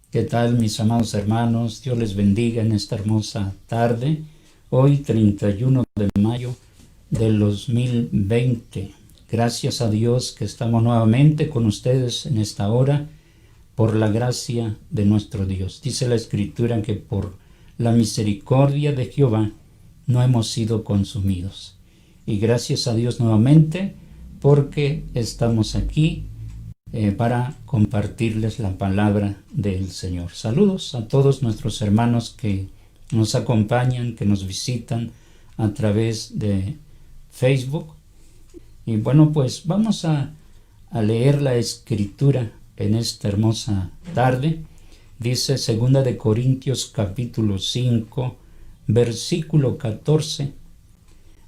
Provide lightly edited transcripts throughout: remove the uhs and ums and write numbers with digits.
¿Qué tal, mis amados hermanos? Dios les bendiga en esta hermosa tarde. Hoy, 31 de mayo del 2020. Gracias a Dios que estamos nuevamente con ustedes en esta hora por la gracia de nuestro Dios. Dice la Escritura que por la misericordia de Jehová no hemos sido consumidos. Y gracias a Dios nuevamente porque estamos aquí para compartirles la palabra del Señor. Saludos a todos nuestros hermanos que nos acompañan, que nos visitan a través de Facebook. Y bueno, pues vamos a leer la Escritura en esta hermosa tarde. Dice 2 de Corintios capítulo 5, versículo 14.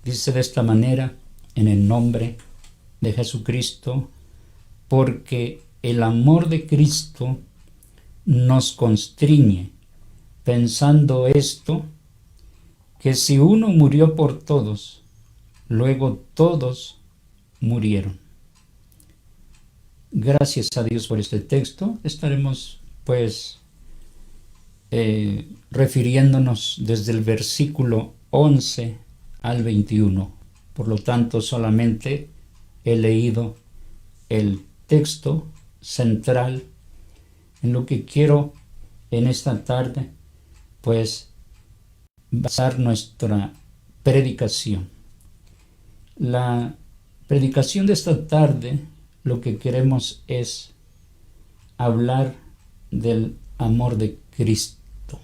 Dice de esta manera: en el nombre de Jesucristo, porque el amor de Cristo nos constriñe, pensando esto, que si uno murió por todos, luego todos murieron. Gracias a Dios por este texto. Estaremos pues refiriéndonos desde el versículo 11 al 21. Por lo tanto, solamente he leído el texto central. En lo que quiero en esta tarde pues basar nuestra predicación. La predicación de esta tarde, lo que queremos es hablar del amor de Cristo.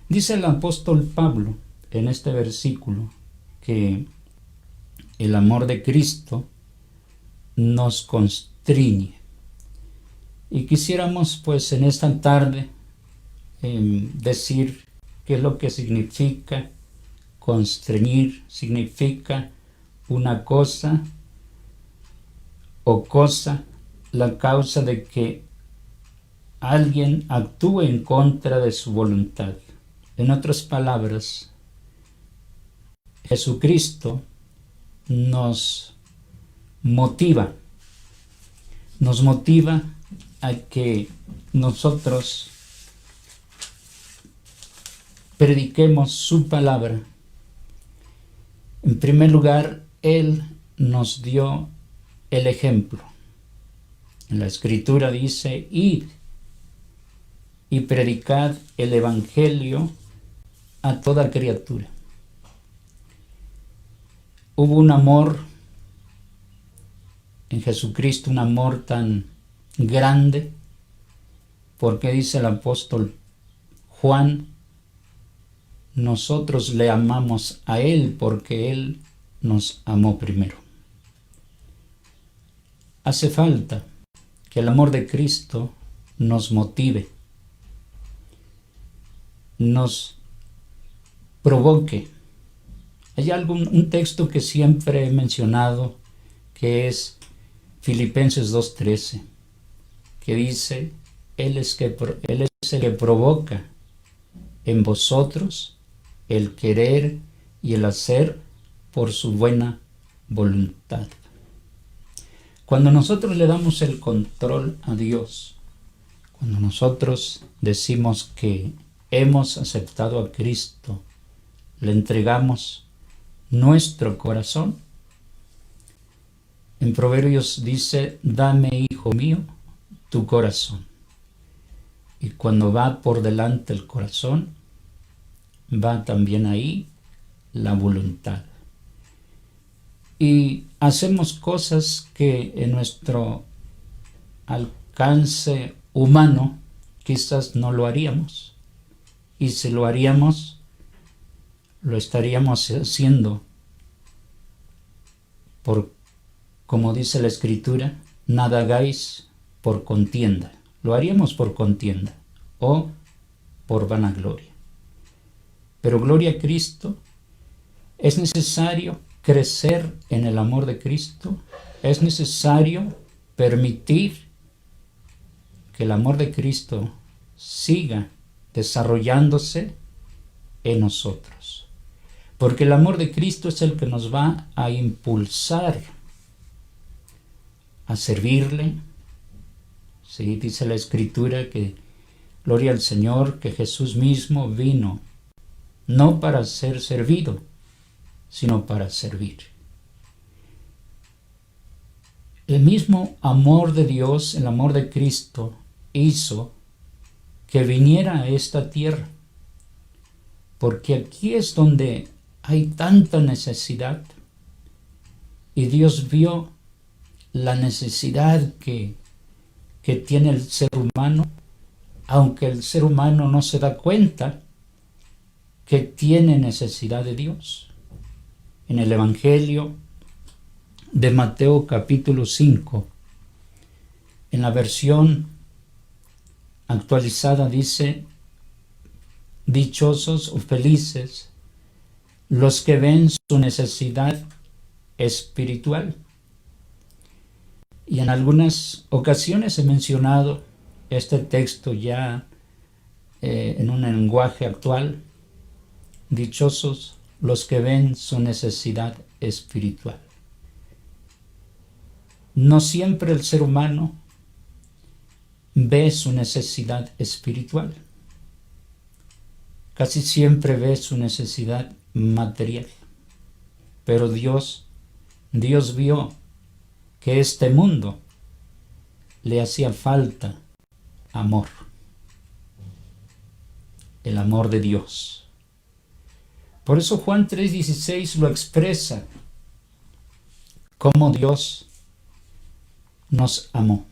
Dice el apóstol Pablo en este versículo que el amor de Cristo nos constriñe. Y quisiéramos pues en esta tarde decir qué es lo que significa constreñir. Significa una cosa o cosa, la causa de que alguien actúe en contra de su voluntad. En otras palabras, Jesucristo nos motiva a que nosotros prediquemos su palabra. En primer lugar, Él nos dio el ejemplo. En la Escritura dice: id y predicad el Evangelio a toda criatura. Hubo un amor en Jesucristo, un amor tan grande, porque dice el apóstol Juan: nosotros le amamos a Él porque Él nos amó primero. Hace falta que el amor de Cristo nos motive, nos provoque. Hay un texto que siempre he mencionado, que es Filipenses 2:13, que dice: Él es el que provoca en vosotros el querer y el hacer por su buena voluntad. Cuando nosotros le damos el control a Dios, cuando nosotros decimos que hemos aceptado a Cristo, le entregamos nuestro corazón. En Proverbios dice: dame, hijo mío, tu corazón. Y cuando va por delante el corazón, va también ahí la voluntad. Y hacemos cosas que en nuestro alcance humano quizás no lo haríamos. Y si lo haríamos, lo estaríamos haciendo por, como dice la Escritura, nada hagáis por contienda. Lo haríamos por contienda o por vanagloria. Pero gloria a Cristo, es necesario crecer en el amor de Cristo, es necesario permitir que el amor de Cristo siga desarrollándose en nosotros. Porque el amor de Cristo es el que nos va a impulsar a servirle. Sí, dice la Escritura que Gloria al Señor, que Jesús mismo vino, no para ser servido, sino para servir. El mismo amor de Dios, el amor de Cristo, hizo que viniera a esta tierra, porque aquí es donde hay tanta necesidad, y Dios vio la necesidad que tiene el ser humano, aunque el ser humano no se da cuenta que tiene necesidad de Dios. En el Evangelio de Mateo capítulo 5, en la versión actualizada dice: dichosos o felices los que ven su necesidad espiritual. Y en algunas ocasiones he mencionado este texto ya en un lenguaje actual: dichosos los que ven su necesidad espiritual. No siempre el ser humano ve su necesidad espiritual. Casi siempre ve su necesidad material. Pero Dios vio que este mundo le hacía falta amor. El amor de Dios. Por eso Juan 3:16 lo expresa, como Dios nos amó.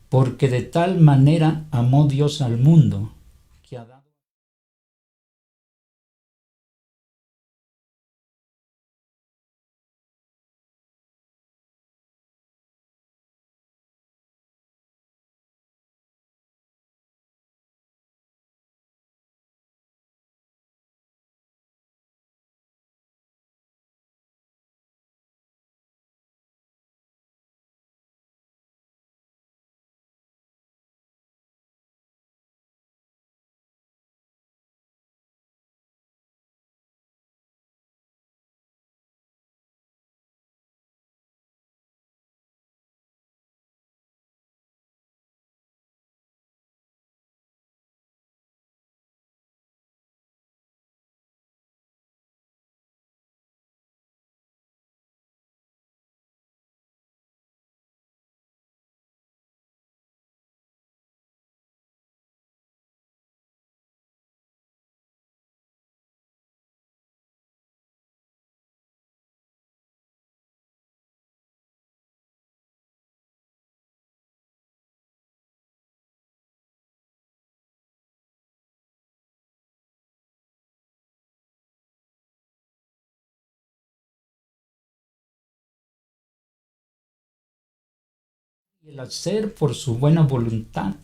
Porque de tal manera amó Dios al mundo, que ha dado y el hacer por su buena voluntad.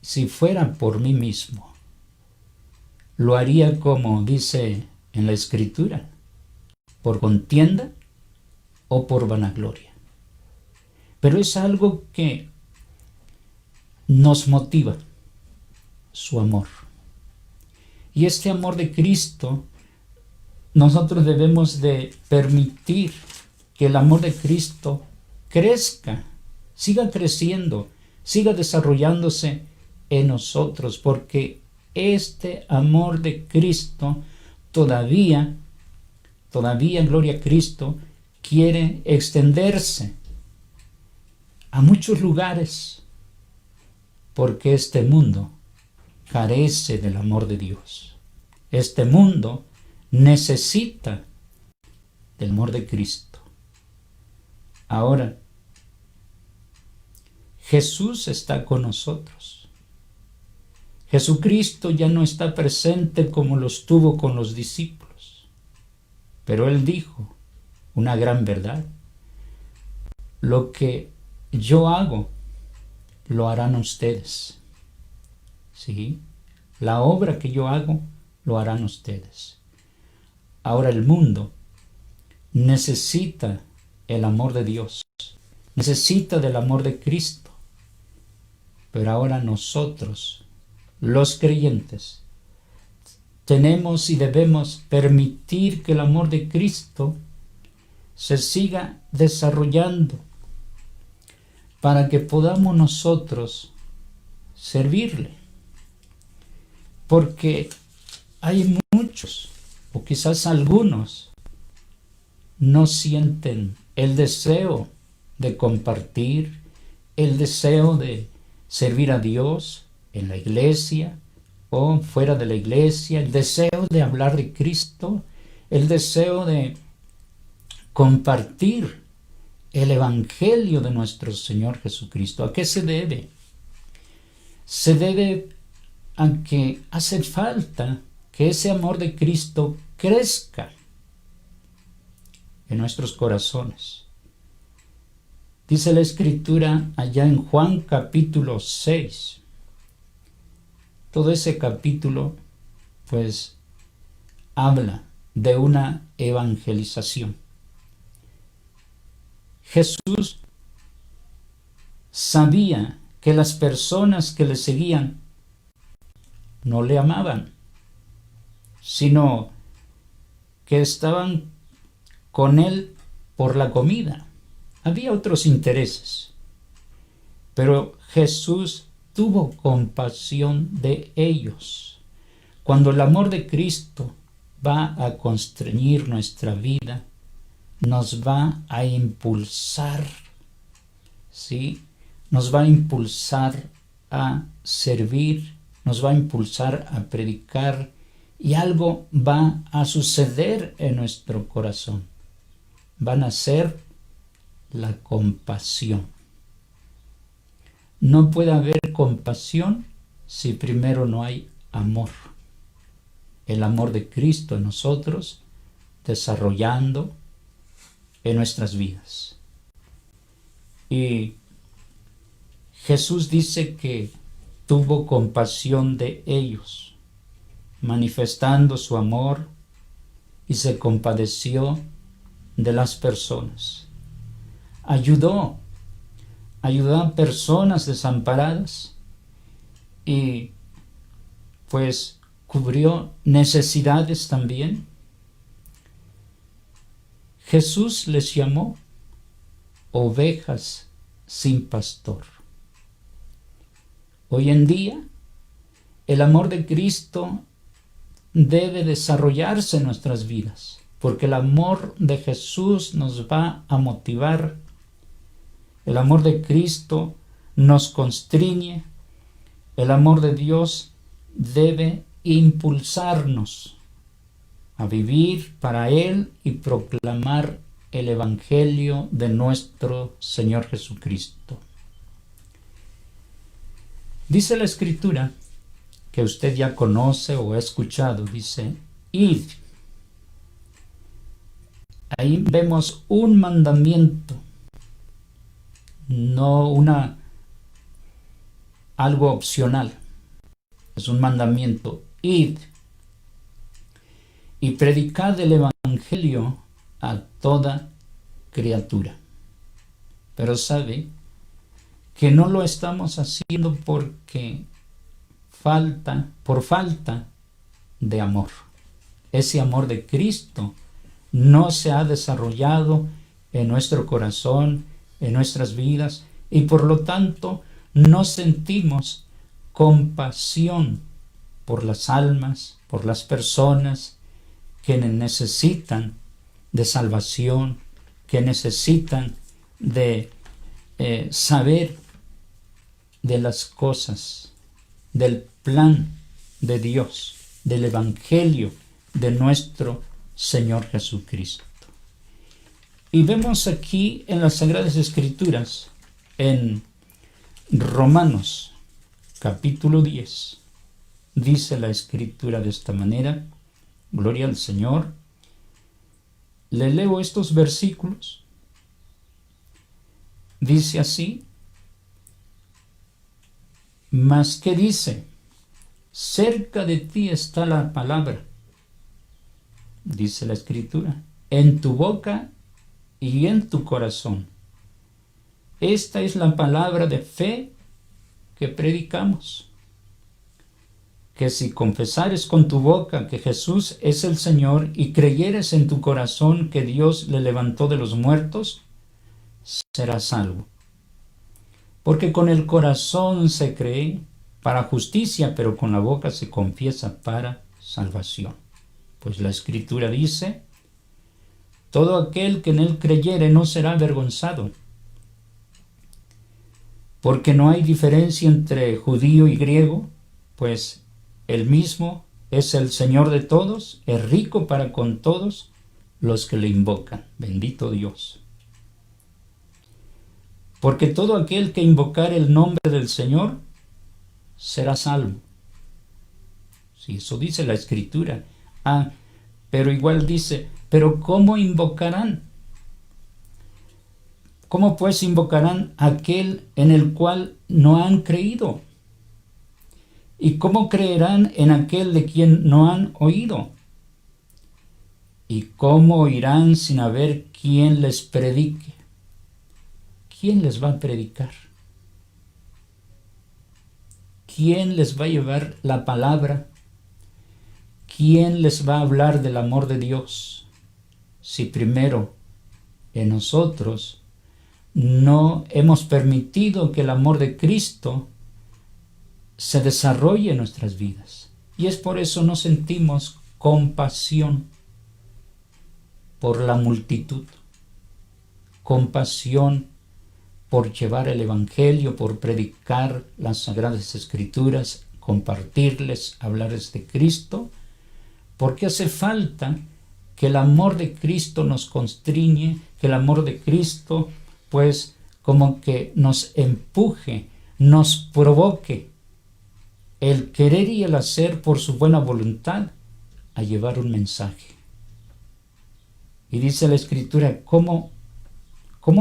Si fuera por mí mismo, lo haría como dice en la Escritura, por contienda o por vanagloria. Pero es algo que nos motiva, su amor. Y este amor de Cristo, nosotros debemos de permitir que el amor de Cristo crezca, siga creciendo, siga desarrollándose en nosotros, porque este amor de Cristo todavía, gloria a Cristo, quiere extenderse a muchos lugares, porque este mundo carece del amor de Dios. Este mundo necesita del amor de Cristo. Ahora, Jesús está con nosotros. Jesucristo ya no está presente como lo estuvo con los discípulos, pero Él dijo una gran verdad: lo que yo hago, lo harán ustedes. ¿Sí? La obra que yo hago, lo harán ustedes. Ahora el mundo necesita el amor de Dios, necesita del amor de Cristo, pero ahora nosotros, los creyentes, tenemos y debemos permitir que el amor de Cristo se siga desarrollando. para que podamos nosotros servirle. Porque hay muchos, o quizás algunos, no sienten el deseo de compartir, el deseo de servir a Dios en la iglesia o fuera de la iglesia, el deseo de hablar de Cristo, el deseo de compartir el Evangelio de nuestro Señor Jesucristo. ¿A qué se debe? Se debe a que hace falta que ese amor de Cristo crezca en nuestros corazones. Dice la Escritura allá en Juan capítulo 6. Todo ese capítulo, pues, habla de una evangelización. Jesús sabía que las personas que le seguían no le amaban, sino que estaban con él por la comida. Había otros intereses, pero Jesús tuvo compasión de ellos. Cuando el amor de Cristo va a constreñir nuestra vida, nos va a impulsar, ¿sí? Nos va a impulsar a servir, nos va a impulsar a predicar, y algo va a suceder en nuestro corazón. Van a ser la compasión. No puede haber compasión si primero no hay amor. El amor de Cristo en nosotros desarrollando en nuestras vidas. Y Jesús dice que tuvo compasión de ellos, manifestando su amor, y se compadeció de las personas. Ayudó a personas desamparadas y pues cubrió necesidades también. Jesús les llamó ovejas sin pastor. Hoy en día, el amor de Cristo debe desarrollarse en nuestras vidas, porque el amor de Jesús nos va a motivar. El amor de Cristo nos constriñe. El amor de Dios debe impulsarnos a vivir para Él y proclamar el Evangelio de nuestro Señor Jesucristo. Dice la Escritura, que usted ya conoce o ha escuchado, dice, id. Ahí vemos un mandamiento, no algo opcional. Es un mandamiento, id y predicad el Evangelio a toda criatura. Pero sabe que no lo estamos haciendo porque por falta de amor. Ese amor de Cristo no se ha desarrollado en nuestro corazón, en nuestras vidas, y por lo tanto no sentimos compasión por las almas, por las personas que necesitan de salvación, que necesitan de saber de las cosas, del plan de Dios, del Evangelio de nuestro Señor Jesucristo. Y vemos aquí en las Sagradas Escrituras, en Romanos capítulo 10, dice la Escritura de esta manera, gloria al Señor. Le leo estos versículos. Dice así, mas ¿qué dice? Cerca de ti está la palabra, dice la Escritura, en tu boca y en tu corazón. Esta es la palabra de fe que predicamos, que si confesares con tu boca que Jesús es el Señor y creyeres en tu corazón que Dios le levantó de los muertos, serás salvo. Porque con el corazón se cree para justicia, pero con la boca se confiesa para salvación. Pues la Escritura dice: todo aquel que en él creyere no será avergonzado, porque no hay diferencia entre judío y griego, pues el mismo es el Señor de todos, es rico para con todos los que le invocan. Bendito Dios. Porque todo aquel que invocare el nombre del Señor será salvo. Sí, eso dice la Escritura. Pero igual dice: pero ¿cómo invocarán? ¿Cómo pues invocarán aquel en el cual no han creído? ¿Y cómo creerán en aquel de quien no han oído? ¿Y cómo oirán sin haber quien les predique? ¿Quién les va a predicar? ¿Quién les va a llevar la palabra? ¿Quién les va a hablar del amor de Dios? Si primero en nosotros no hemos permitido que el amor de Cristo se desarrolle en nuestras vidas. Y es por eso no sentimos compasión por la multitud, compasión por llevar el Evangelio, por predicar las Sagradas Escrituras, compartirles, hablarles de Cristo, porque hace falta que el amor de Cristo nos constriñe, que el amor de Cristo pues como que nos empuje, nos provoque el querer y el hacer por su buena voluntad a llevar un mensaje. Y dice la Escritura: ¿cómo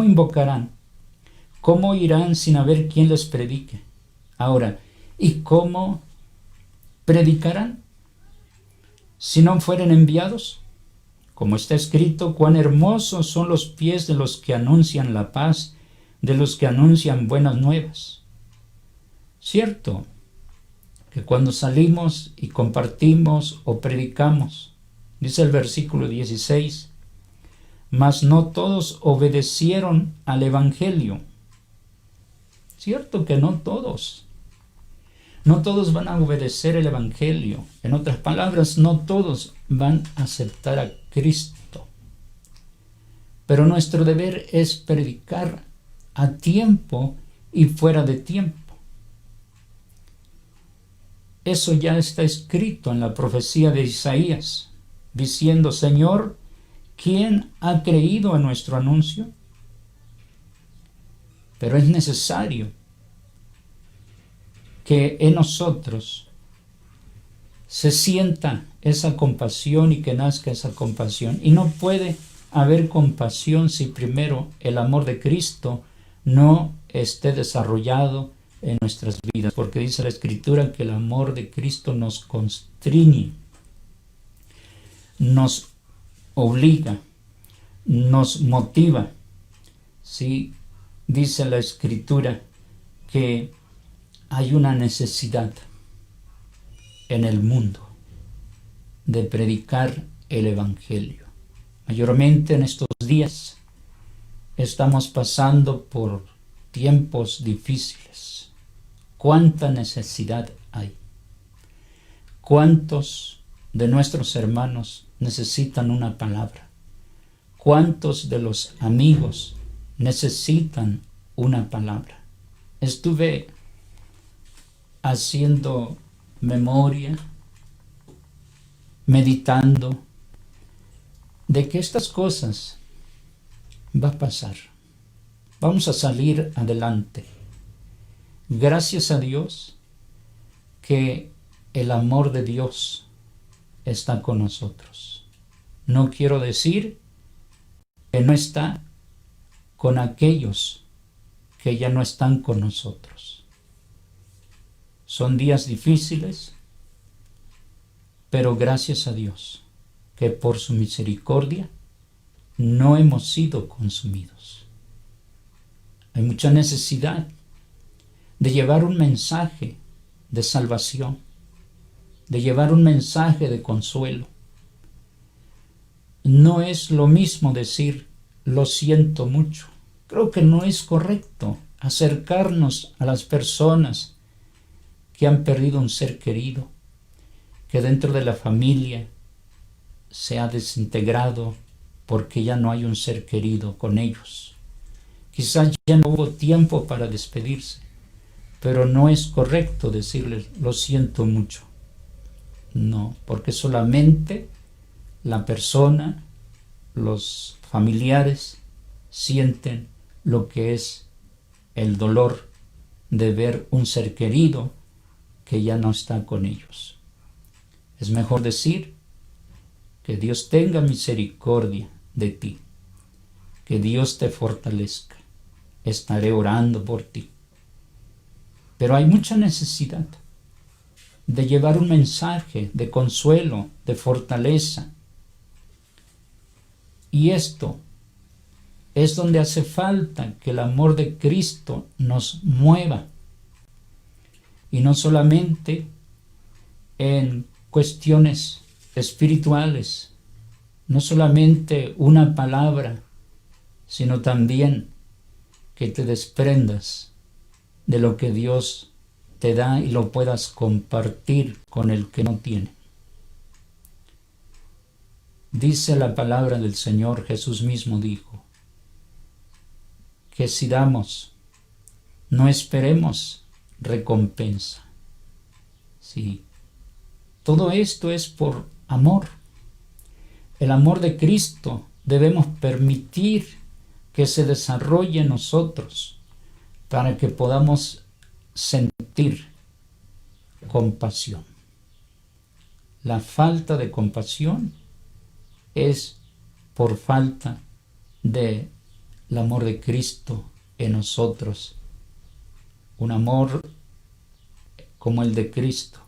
invocarán? ¿Cómo irán sin haber quien les predique? Ahora, ¿y cómo predicarán si no fueren enviados? Como está escrito: cuán hermosos son los pies de los que anuncian la paz, de los que anuncian buenas nuevas. Cierto que cuando salimos y compartimos o predicamos, dice el versículo 16, mas no todos obedecieron al Evangelio. Cierto que no todos van a obedecer el Evangelio. En otras palabras, no todos van a aceptar a Cristo. Pero nuestro deber es predicar a tiempo y fuera de tiempo. Eso ya está escrito en la profecía de Isaías, diciendo: Señor, ¿quién ha creído en nuestro anuncio? Pero es necesario que en nosotros se sienta esa compasión y que nazca esa compasión. Y no puede haber compasión si primero el amor de Cristo no esté desarrollado en nuestras vidas, porque dice la Escritura que el amor de Cristo nos constriñe, nos obliga, nos motiva. Sí, dice la Escritura que hay una necesidad en el mundo de predicar el Evangelio. Mayormente en estos días estamos pasando por tiempos difíciles. ¿Cuánta necesidad hay? ¿Cuántos de nuestros hermanos necesitan una palabra? ¿Cuántos de los amigos necesitan una palabra? Estuve haciendo memoria, meditando de que estas cosas va a pasar. Vamos a salir adelante. Gracias a Dios que el amor de Dios está con nosotros. No quiero decir que no está con aquellos que ya no están con nosotros. Son días difíciles, pero gracias a Dios que por su misericordia no hemos sido consumidos. Hay mucha necesidad de llevar un mensaje de salvación, de llevar un mensaje de consuelo. No es lo mismo decir lo siento mucho. Creo que no es correcto acercarnos a las personas que han perdido un ser querido, que dentro de la familia se ha desintegrado porque ya no hay un ser querido con ellos. Quizás ya no hubo tiempo para despedirse, pero no es correcto decirles lo siento mucho. No, porque solamente la persona, los familiares, sienten lo que es el dolor de ver un ser querido que ya no está con ellos. Es mejor decir que Dios tenga misericordia de ti, que Dios te fortalezca, estaré orando por ti. Pero hay mucha necesidad de llevar un mensaje de consuelo, de fortaleza. Y esto es donde hace falta que el amor de Cristo nos mueva. Y no solamente en cuestiones espirituales, no solamente una palabra, sino también que te desprendas de lo que Dios te da y lo puedas compartir con el que no tiene. Dice la palabra del Señor, Jesús mismo dijo, que si damos, no esperemos recompensa. Sí, todo esto es por amor. El amor de Cristo debemos permitir que se desarrolle en nosotros para que podamos sentir compasión. La falta de compasión es por falta del amor de Cristo en nosotros. Un amor como el de Cristo,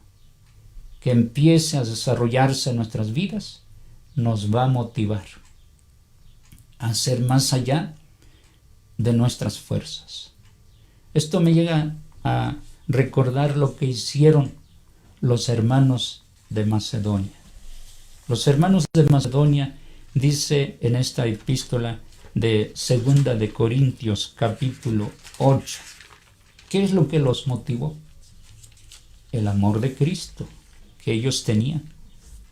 que empiece a desarrollarse en nuestras vidas, nos va a motivar a ser más allá de nuestras fuerzas. Esto me llega a recordar lo que hicieron los hermanos de Macedonia. Los hermanos de Macedonia, dice en esta epístola de 2 de Corintios capítulo 8, ¿qué es lo que los motivó? El amor de Cristo que ellos tenían.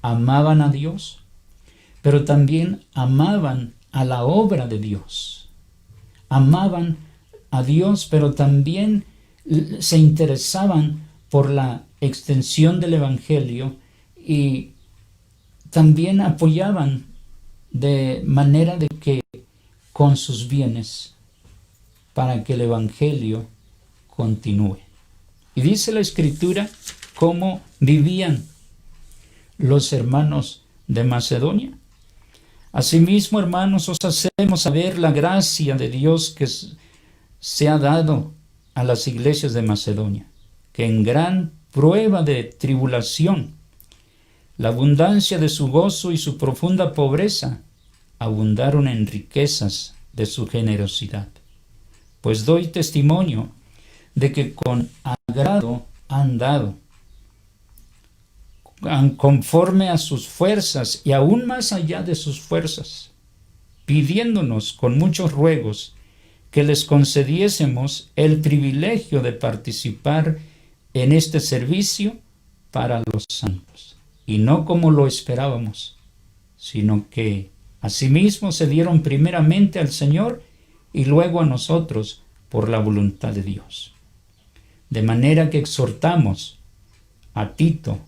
Amaban a Dios, pero también amaban a la obra de Dios. Amaban a Dios, pero también se interesaban por la extensión del Evangelio y también apoyaban de manera de que con sus bienes para que el Evangelio continúe. Y dice la Escritura cómo vivían los hermanos de Macedonia. Asimismo, hermanos, os hacemos saber la gracia de Dios que se ha dado a las iglesias de Macedonia, que en gran prueba de tribulación, la abundancia de su gozo y su profunda pobreza abundaron en riquezas de su generosidad. Pues doy testimonio de que con agrado han dado, conforme a sus fuerzas y aún más allá de sus fuerzas, pidiéndonos con muchos ruegos que les concediésemos el privilegio de participar en este servicio para los santos, y no como lo esperábamos, sino que asimismo se dieron primeramente al Señor y luego a nosotros por la voluntad de Dios. De manera que exhortamos a Tito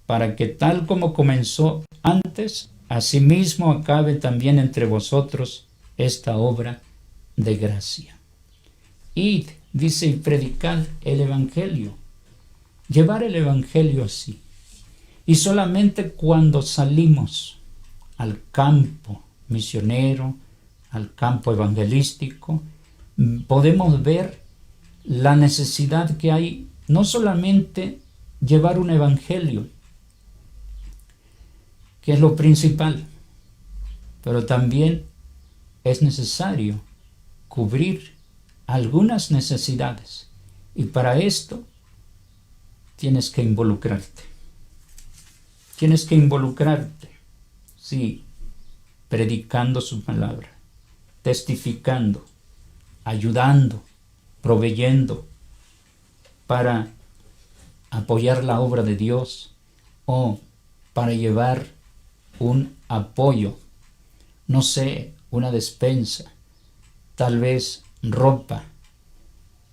para que tal como comenzó antes, asimismo acabe también entre vosotros esta obra de gracia. Id, dice, y predicad el Evangelio. Llevar el Evangelio así. Y solamente cuando salimos al campo misionero, al campo evangelístico, podemos ver la necesidad que hay, no solamente llevar un evangelio, que es lo principal, pero también es necesario cubrir algunas necesidades, y para esto tienes que involucrarte. Tienes que involucrarte, sí, predicando su palabra, testificando, ayudando, proveyendo para apoyar la obra de Dios o para llevar un apoyo, no sé, una despensa, tal vez ropa.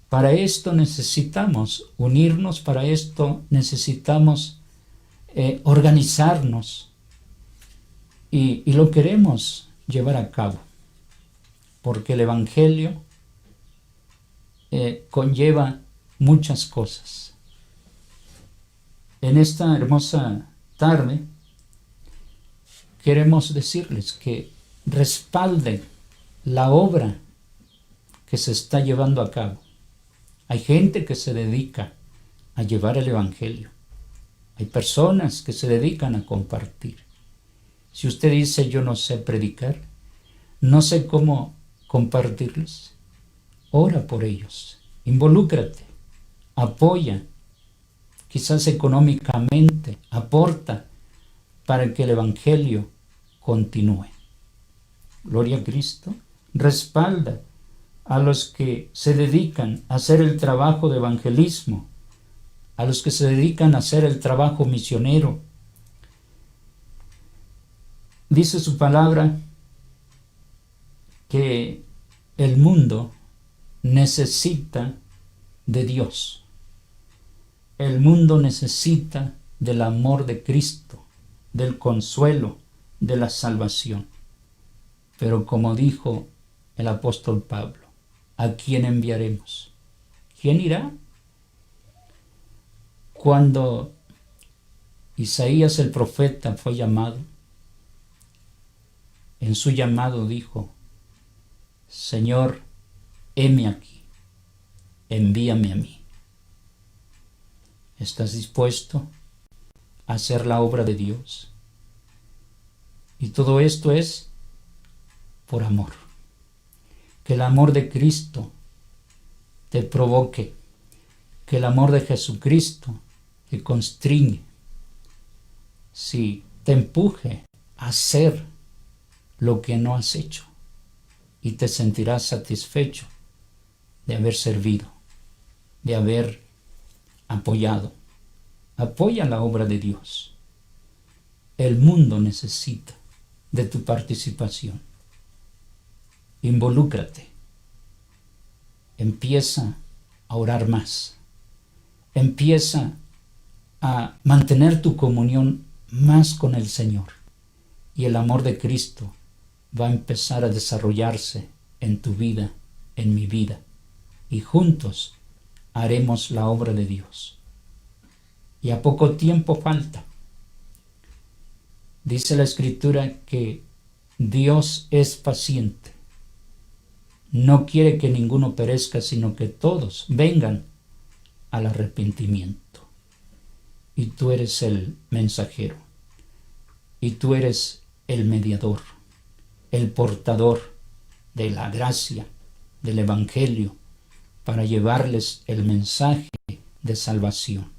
Para esto necesitamos unirnos, para esto necesitamos organizarnos y lo queremos llevar a cabo, porque el Evangelio conlleva muchas cosas. En esta hermosa tarde queremos decirles que respalden la obra que se está llevando a cabo. Hay gente que se dedica a llevar el Evangelio. Hay personas que se dedican a compartir. Si usted dice, yo no sé predicar, no sé cómo compartirles, ora por ellos, involúcrate, apoya, quizás económicamente, aporta para que el Evangelio continúe. Gloria a Cristo. Respalda a los que se dedican a hacer el trabajo de evangelismo, a los que se dedican a hacer el trabajo misionero. Dice su palabra que el mundo necesita de Dios. El mundo necesita del amor de Cristo, del consuelo, de la salvación. Pero como dijo el apóstol Pablo, ¿a quién enviaremos? ¿Quién irá? Cuando Isaías el profeta fue llamado, en su llamado dijo, Señor, heme aquí, envíame a mí. ¿Estás dispuesto a hacer la obra de Dios? Y todo esto es por amor. Que el amor de Cristo te provoque, que el amor de Jesucristo te constriñe, si te empuje a hacer lo que no has hecho y te sentirás satisfecho de haber servido, de haber apoyado. Apoya la obra de Dios. El mundo necesita de tu participación. Involúcrate. Empieza a orar más. Empieza a mantener tu comunión más con el Señor. Y el amor de Cristo va a empezar a desarrollarse en tu vida, en mi vida. Y juntos haremos la obra de Dios. Y a poco tiempo falta. Dice la Escritura que Dios es paciente. No quiere que ninguno perezca, sino que todos vengan al arrepentimiento. Y tú eres el mensajero. Y tú eres el mediador, el portador de la gracia, del Evangelio, para llevarles el mensaje de salvación.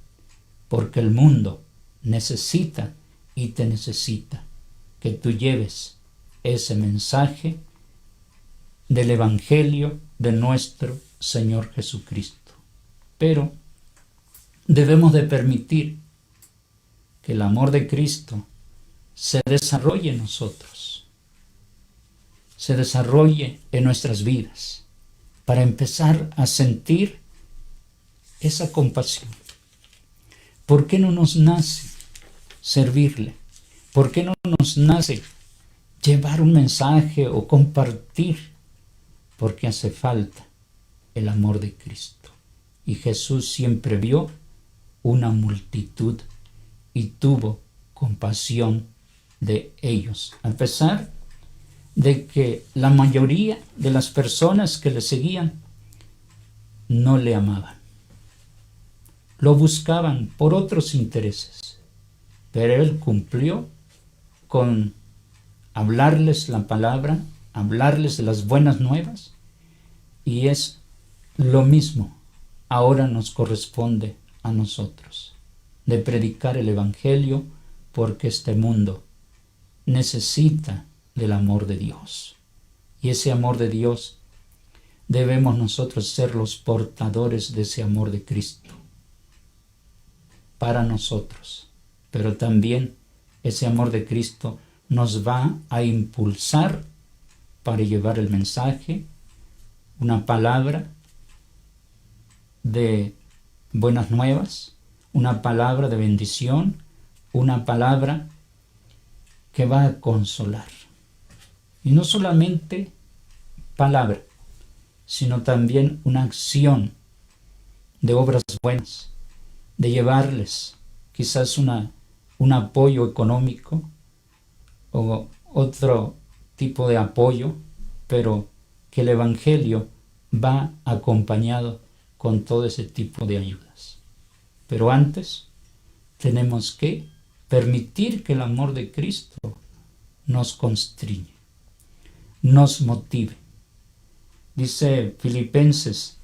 Porque el mundo necesita y te necesita que tú lleves ese mensaje del Evangelio de nuestro Señor Jesucristo. Pero debemos de permitir que el amor de Cristo se desarrolle en nosotros, se desarrolle en nuestras vidas, para empezar a sentir esa compasión. ¿Por qué no nos nace servirle? ¿Por qué no nos nace llevar un mensaje o compartir? Porque hace falta el amor de Cristo. Y Jesús siempre vio una multitud y tuvo compasión de ellos, a pesar de que la mayoría de las personas que le seguían no le amaban. Lo buscaban por otros intereses, pero él cumplió con hablarles la palabra, hablarles de las buenas nuevas, y es lo mismo. Ahora nos corresponde a nosotros de predicar el Evangelio, porque este mundo necesita del amor de Dios. Y ese amor de Dios debemos nosotros ser los portadores de ese amor de Cristo para nosotros. Pero también ese amor de Cristo nos va a impulsar para llevar el mensaje, una palabra de buenas nuevas, una palabra de bendición, una palabra que va a consolar. Y no solamente palabra, sino también una acción de obras buenas, de llevarles quizás un apoyo económico o otro tipo de apoyo, pero que el Evangelio va acompañado con todo ese tipo de ayudas. Pero antes tenemos que permitir que el amor de Cristo nos constriñe, nos motive. Dice Filipenses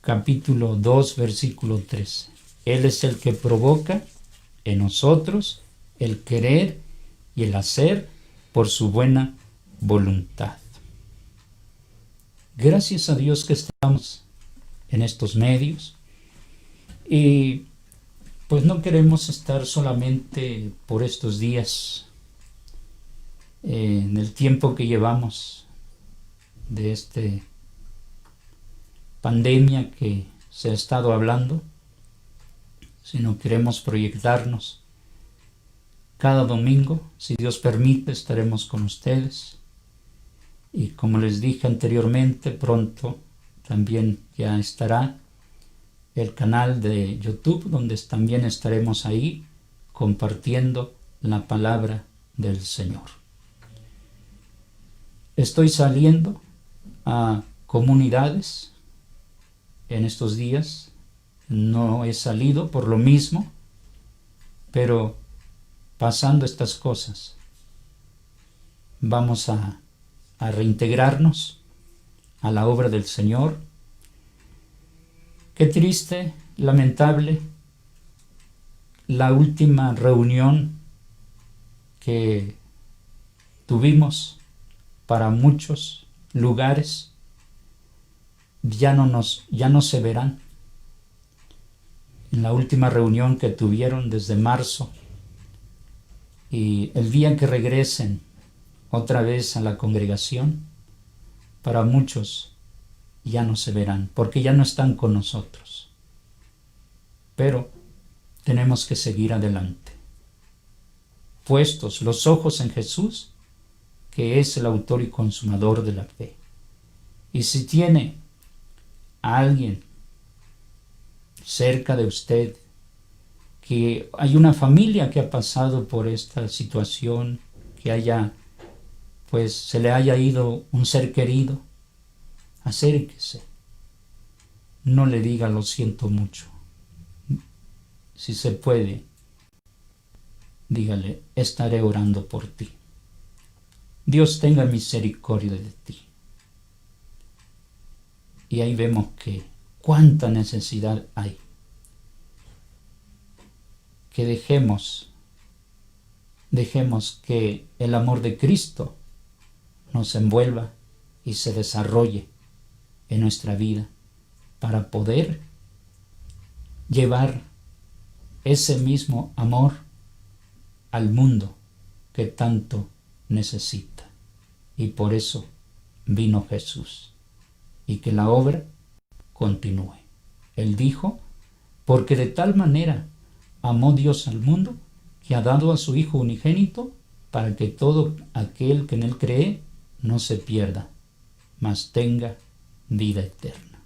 capítulo 2, versículo 13. Él es el que provoca en nosotros el querer y el hacer por su buena voluntad. Gracias a Dios que estamos en estos medios y pues no queremos estar solamente por estos días, en el tiempo que llevamos de esta pandemia que se ha estado hablando, sino queremos proyectarnos. Cada domingo, si Dios permite, estaremos con ustedes. Y como les dije anteriormente, pronto también ya estará el canal de YouTube, donde también estaremos ahí compartiendo la palabra del Señor. Estoy saliendo a comunidades en estos días. No he salido por lo mismo, pero pasando estas cosas, vamos a reintegrarnos a la obra del Señor. Qué triste, lamentable, la última reunión que tuvimos para muchos lugares ya no se verán. En la última reunión que tuvieron desde marzo, y el día que regresen otra vez a la congregación, para muchos ya no se verán, porque ya no están con nosotros. Pero tenemos que seguir adelante, puestos los ojos en Jesús, que es el autor y consumador de la fe. Y si tiene a alguien cerca de usted, que hay una familia que ha pasado por esta situación, que se le haya ido un ser querido, acérquese. No le diga lo siento mucho. Si se puede, dígale, estaré orando por ti. Dios tenga misericordia de ti. Y ahí vemos que cuánta necesidad hay. Que dejemos que el amor de Cristo nos envuelva y se desarrolle en nuestra vida para poder llevar ese mismo amor al mundo que tanto necesita. Y por eso vino Jesús, y que la obra continúe. Él dijo, porque de tal manera amó Dios al mundo, que ha dado a su Hijo unigénito, para que todo aquel que en él cree no se pierda, mas tenga vida eterna.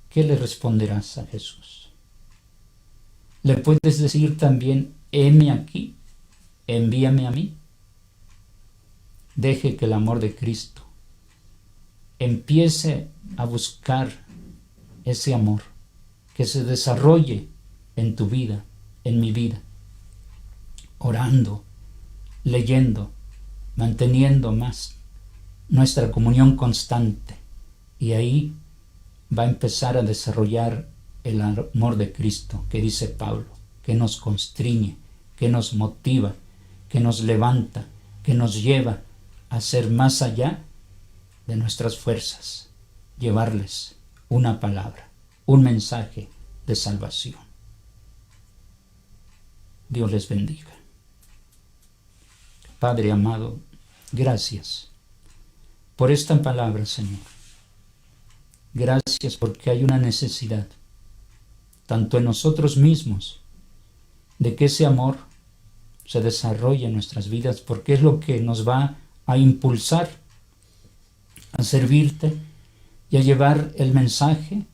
¿Qué le responderás a Jesús? Le puedes decir también, heme aquí, envíame a mí. Deje que el amor de Cristo empiece a buscar ese amor, que se desarrolle en tu vida, en mi vida, orando, leyendo, manteniendo más nuestra comunión constante, y ahí va a empezar a desarrollar el amor de Cristo, que dice Pablo, que nos constriñe, que nos motiva, que nos levanta, que nos lleva a ser más allá de nuestras fuerzas, llevarles una palabra, un mensaje de salvación. Dios les bendiga. Padre amado, gracias por esta palabra, Señor. Gracias porque hay una necesidad, tanto en nosotros mismos, de que ese amor se desarrolle en nuestras vidas, porque es lo que nos va a impulsar a servirte y a llevar el mensaje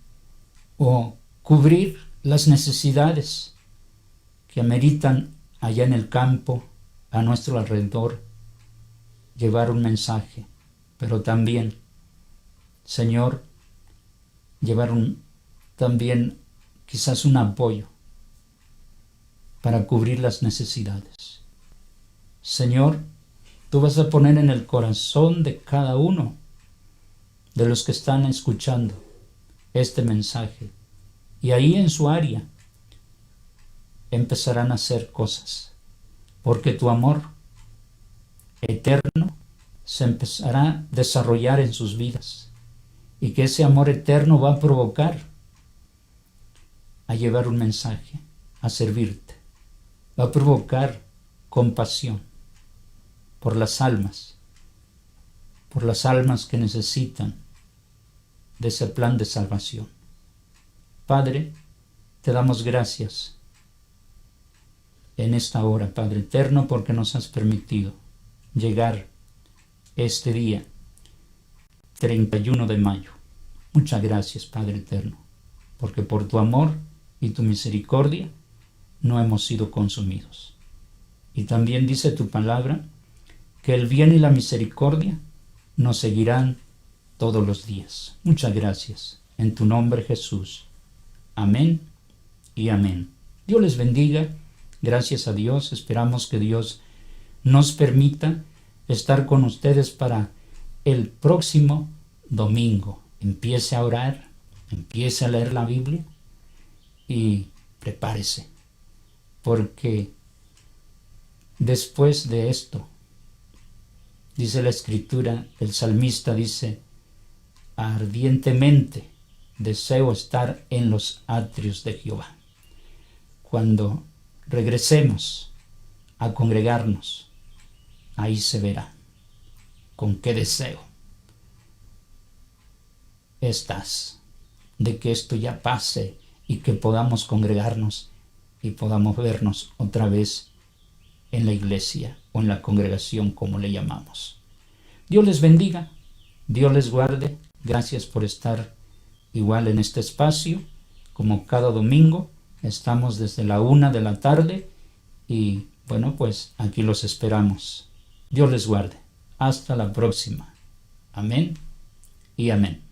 o cubrir las necesidades que ameritan allá en el campo, a nuestro alrededor, llevar un mensaje, pero también, Señor, llevar también quizás un apoyo para cubrir las necesidades. Señor, tú vas a poner en el corazón de cada uno de los que están escuchando este mensaje, y ahí en su área empezarán a hacer cosas, porque tu amor eterno se empezará a desarrollar en sus vidas, y que ese amor eterno va a provocar a llevar un mensaje, a servirte, va a provocar compasión por las almas que necesitan de ese plan de salvación. Padre, te damos gracias en esta hora, Padre eterno, porque nos has permitido llegar este día 31 de mayo. Muchas gracias, Padre eterno, porque por tu amor y tu misericordia no hemos sido consumidos. Y también dice tu palabra que el bien y la misericordia nos seguirán todos los días. Muchas gracias. En tu nombre, Jesús. Amén y amén. Dios les bendiga. Gracias a Dios. Esperamos que Dios nos permita estar con ustedes para el próximo domingo. Empiece a orar, empiece a leer la Biblia y prepárese, porque después de esto, dice la Escritura, el salmista dice, ardientemente deseo estar en los atrios de Jehová. Cuando regresemos a congregarnos, ahí se verá con qué deseo estás de que esto ya pase y que podamos congregarnos y podamos vernos otra vez en la iglesia o en la congregación, como le llamamos. Dios les bendiga, Dios les guarde. Gracias por estar igual en este espacio, como cada domingo. Estamos desde la 1 de la tarde y bueno, pues aquí los esperamos. Dios les guarde. Hasta la próxima. Amén y amén.